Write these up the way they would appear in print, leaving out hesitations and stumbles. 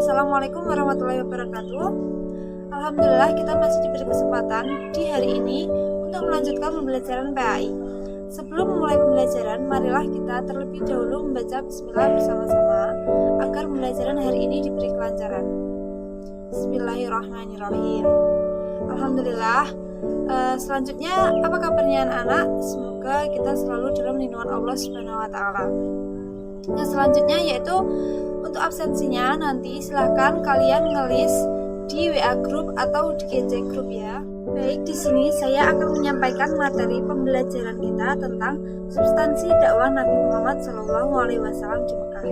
Assalamualaikum warahmatullahi wabarakatuh. Alhamdulillah kita masih diberi kesempatan di hari ini untuk melanjutkan pembelajaran PAI. Sebelum memulai pembelajaran, marilah kita terlebih dahulu membaca bismillah bersama-sama agar pembelajaran hari ini diberi kelancaran. Bismillahirrahmanirrahim. Alhamdulillah. Selanjutnya, apa kabarnya anak-anak? Semoga kita selalu dalam lindungan Allah Subhanahu wa taala. Yang selanjutnya yaitu untuk absensinya, nanti silahkan kalian ngelis di WA group atau di GC group ya. Baik, di sini saya akan menyampaikan materi pembelajaran kita tentang substansi dakwah Nabi Muhammad SAW di Mekah.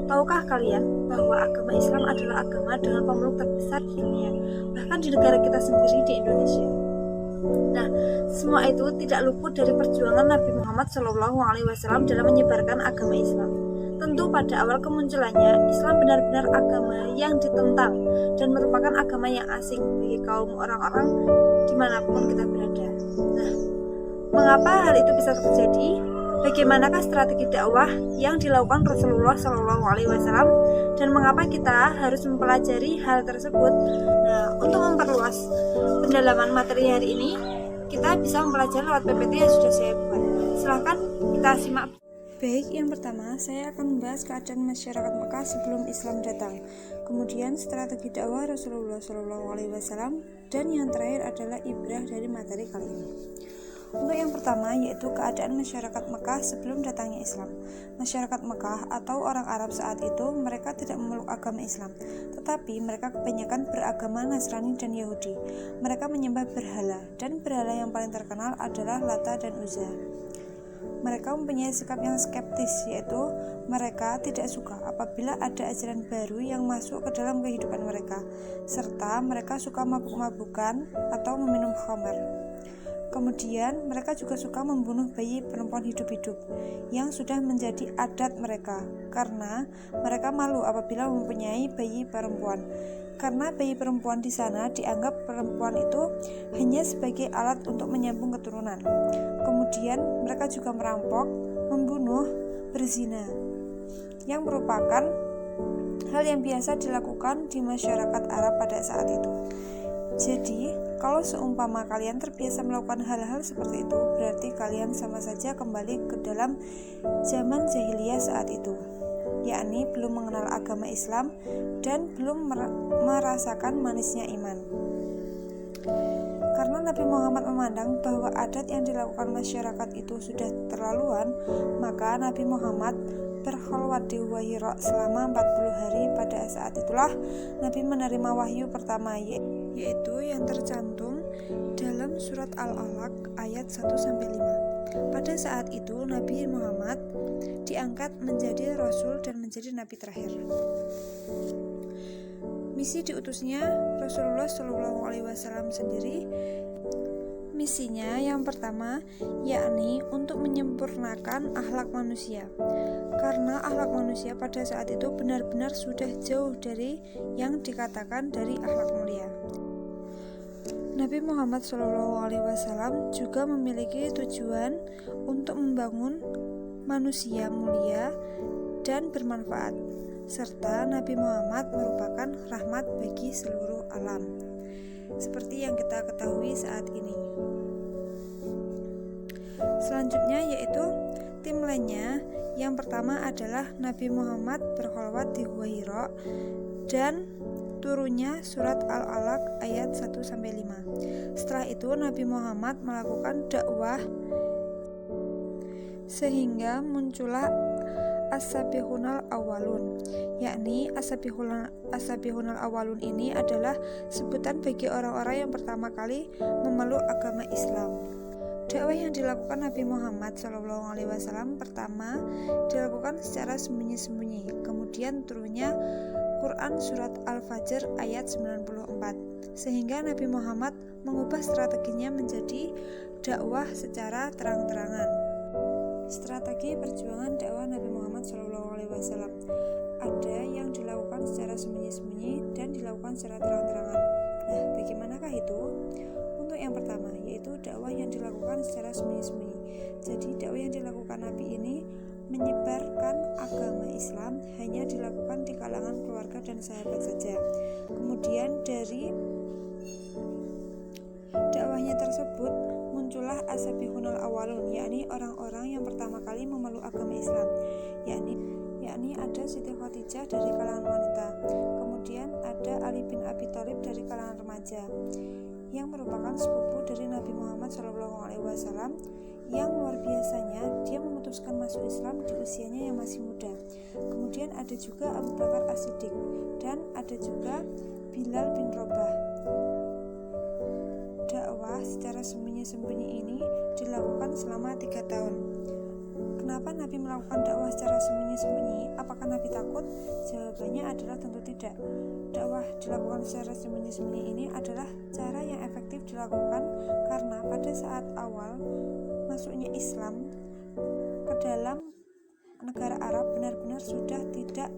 Tahukah kalian bahwa agama Islam adalah agama dengan pemeluk terbesar di dunia, bahkan di negara kita sendiri di Indonesia. Nah, semua itu tidak luput dari perjuangan Nabi Muhammad SAW dalam menyebarkan agama Islam. Tentu pada awal kemunculannya, Islam benar-benar agama yang ditentang dan merupakan agama yang asing bagi kaum orang-orang dimanapun kita berada. Nah, mengapa hal itu bisa terjadi? Bagaimanakah strategi dakwah yang dilakukan Rasulullah SAW dan mengapa kita harus mempelajari hal tersebut? Nah, untuk memperluas pendalaman materi hari ini, kita bisa mempelajari lewat PPT yang sudah saya buat. Silahkan kita simak. Baik, yang pertama saya akan membahas keadaan masyarakat Mekah sebelum Islam datang. Kemudian strategi dakwah Rasulullah SAW, dan yang terakhir adalah ibrah dari materi kali ini. Untuk yang pertama yaitu keadaan masyarakat Mekah sebelum datangnya Islam. Masyarakat Mekah atau orang Arab saat itu mereka tidak memeluk agama Islam, tetapi mereka kebanyakan beragama Nasrani dan Yahudi. Mereka menyembah berhala, dan berhala yang paling terkenal adalah Lata dan Uzza. Mereka mempunyai sikap yang skeptis, yaitu mereka tidak suka apabila ada ajaran baru yang masuk ke dalam kehidupan mereka, serta mereka suka mabuk-mabukan atau meminum khamar. Kemudian mereka juga suka membunuh bayi perempuan hidup-hidup yang sudah menjadi adat mereka, karena mereka malu apabila mempunyai bayi perempuan. Karena bayi perempuan di sana dianggap perempuan itu hanya sebagai alat untuk menyambung keturunan. Kemudian mereka juga merampok, membunuh, berzina, yang merupakan hal yang biasa dilakukan di masyarakat Arab pada saat itu. Jadi, kalau seumpama kalian terbiasa melakukan hal-hal seperti itu, berarti kalian sama saja kembali ke dalam zaman jahiliyah saat itu, yakni belum mengenal agama Islam dan belum merasakan manisnya iman. Karena Nabi Muhammad memandang bahwa adat yang dilakukan masyarakat itu sudah terlaluan, maka Nabi Muhammad berkhalwat di Gua Hira selama 40 hari. Pada saat itulah Nabi menerima wahyu pertama, yaitu yang tercantum dalam surat Al-Alaq ayat 1-5. Pada saat itu Nabi Muhammad diangkat menjadi rasul dan menjadi nabi terakhir. Misi diutusnya Rasulullah SAW sendiri. Misinya yang pertama yakni untuk menyempurnakan akhlak manusia, karena akhlak manusia pada saat itu benar-benar sudah jauh dari yang dikatakan dari akhlak mulia. Nabi Muhammad SAW juga memiliki tujuan untuk membangun manusia mulia dan bermanfaat, serta Nabi Muhammad merupakan rahmat bagi seluruh alam, seperti yang kita ketahui saat ini. Selanjutnya yaitu timelinenya. Yang pertama adalah Nabi Muhammad berkhalwat di Gua Hira dan turunnya surat Al-Alaq ayat 1-5. Setelah itu Nabi Muhammad melakukan dakwah sehingga muncullah As-Sabiqunal Awwalun, yakni As-Sabiqunal Awwalun ini adalah sebutan bagi orang-orang yang pertama kali memeluk agama Islam. Dakwah yang dilakukan Nabi Muhammad SAW pertama dilakukan secara sembunyi-sembunyi, kemudian turunnya Quran surat Al-Fajr ayat 94, sehingga Nabi Muhammad mengubah strateginya menjadi dakwah secara terang-terangan. Strategi perjuangan dakwah Nabi Muhammad SAW ada yang dilakukan secara sembunyi-sembunyi dan dilakukan secara terang-terangan. Nah, bagaimanakah itu? Untuk yang pertama yaitu dakwah yang dilakukan secara sembunyi-sembunyi. Jadi dakwah yang dilakukan Nabi ini menyebarkan agama Islam hanya dilakukan di kalangan keluarga dan sahabat saja. Kemudian dari dakwahnya tersebut muncullah as-sabiqunal awwalun, yakni orang-orang yang pertama kali memeluk agama Islam, yakni ada Siti Khadijah dari kalangan wanita, kemudian ada Ali bin Abi Thalib dari kalangan remaja, yang merupakan sepupu dari Nabi Muhammad SAW, yang luar biasanya dia memutuskan masuk Islam di usianya yang masih muda. Kemudian ada juga Abu Bakar As-Siddiq, dan ada juga Bilal bin Rabah. Dakwah secara sembunyi-sembunyi ini dilakukan selama 3 tahun. Kenapa Nabi melakukan dakwah secara sembunyi-sembunyi? Apakah Nabi takut? Jawabannya adalah tentu tidak. Dakwah dilakukan secara sembunyi-sembunyi ini adalah cara yang efektif dilakukan karena pada saat awal masuknya Islam ke dalam negara Arab benar-benar sudah tidak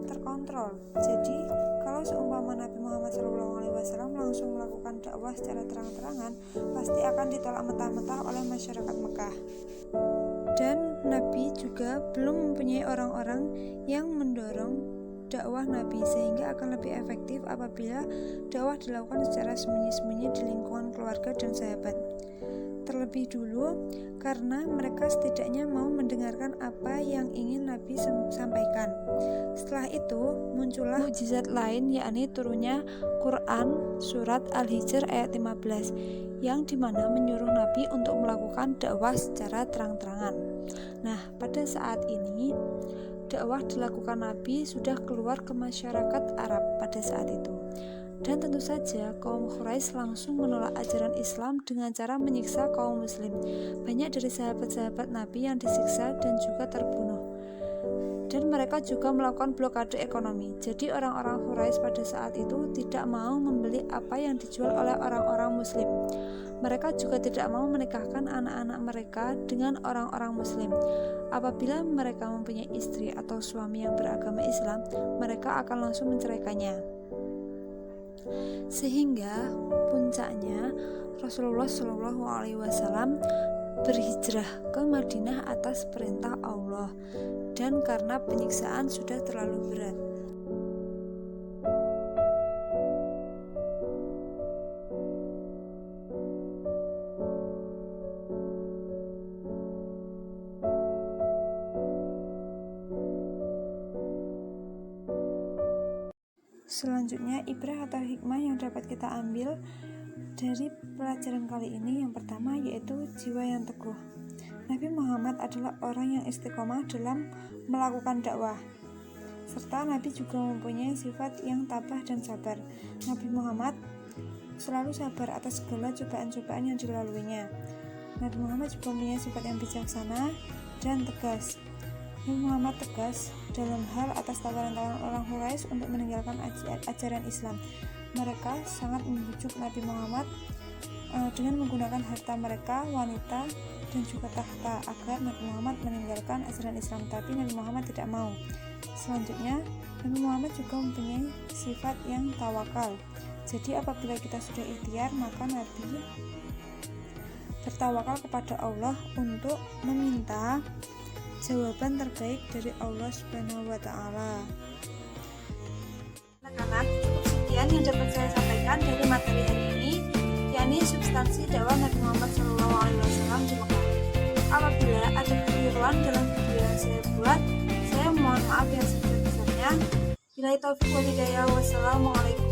terkontrol. Jadi kalau seumpama Nabi Muhammad SAW langsung melakukan dakwah secara terang-terangan, pasti akan ditolak mentah-mentah oleh masyarakat Mekah. Dan Nabi juga belum mempunyai orang-orang yang mendorong dakwah Nabi, sehingga akan lebih efektif apabila dakwah dilakukan secara sembunyi-sembunyi di lingkungan keluarga dan sahabat. Terlebih dulu karena mereka setidaknya mau mendengarkan apa yang ingin Nabi sampaikan. Setelah itu muncullah mukjizat lain, yakni turunnya Quran surat Al-Hijr ayat 15, yang dimana menyuruh Nabi untuk melakukan dakwah secara terang-terangan. Nah, pada saat ini dakwah dilakukan Nabi sudah keluar ke masyarakat Arab pada saat itu. Dan tentu saja kaum Quraisy langsung menolak ajaran Islam dengan cara menyiksa kaum muslim. Banyak dari sahabat-sahabat Nabi yang disiksa dan juga terbunuh. Dan mereka juga melakukan blokade ekonomi. Jadi orang-orang Quraisy pada saat itu tidak mau membeli apa yang dijual oleh orang-orang muslim. Mereka juga tidak mau menikahkan anak-anak mereka dengan orang-orang muslim. Apabila mereka mempunyai istri atau suami yang beragama Islam, mereka akan langsung menceraikannya. Sehingga puncaknya Rasulullah SAW berhijrah ke Madinah atas perintah Allah, dan karena penyiksaan sudah terlalu berat. Selanjutnya, ibrah atau hikmah yang dapat kita ambil dari pelajaran kali ini yang pertama yaitu jiwa yang teguh. Nabi Muhammad adalah orang yang istiqomah dalam melakukan dakwah, serta Nabi juga mempunyai sifat yang tabah dan sabar. Nabi Muhammad selalu sabar atas segala cobaan-cobaan yang dilaluinya. Nabi Muhammad juga mempunyai sifat yang bijaksana dan tegas. Nabi Muhammad tegas dalam hal atas tawaran-tawaran orang Quraisy untuk meninggalkan ajaran Islam. Mereka sangat membujuk Nabi Muhammad dengan menggunakan harta mereka, wanita, dan juga tahta agar Nabi Muhammad meninggalkan ajaran Islam, tapi Nabi Muhammad tidak mau. Selanjutnya, Nabi Muhammad juga mempunyai sifat yang tawakal. Jadi apabila kita sudah ikhtiar, maka Nabi bertawakal kepada Allah untuk meminta jawaban terbaik dari Allah Subhanahu wa Ta'ala. Anak-anak, cukup sekian yang dapat saya sampaikan dari materi hari ini, yakni substansi dakwah Nabi Muhammad SAW di Mekah. Apabila ada kekeliruan dalam video yang saya buat, saya mohon maaf yang sebesar-besarnya. Bila taufiq wal hidayah, wassalamualaikum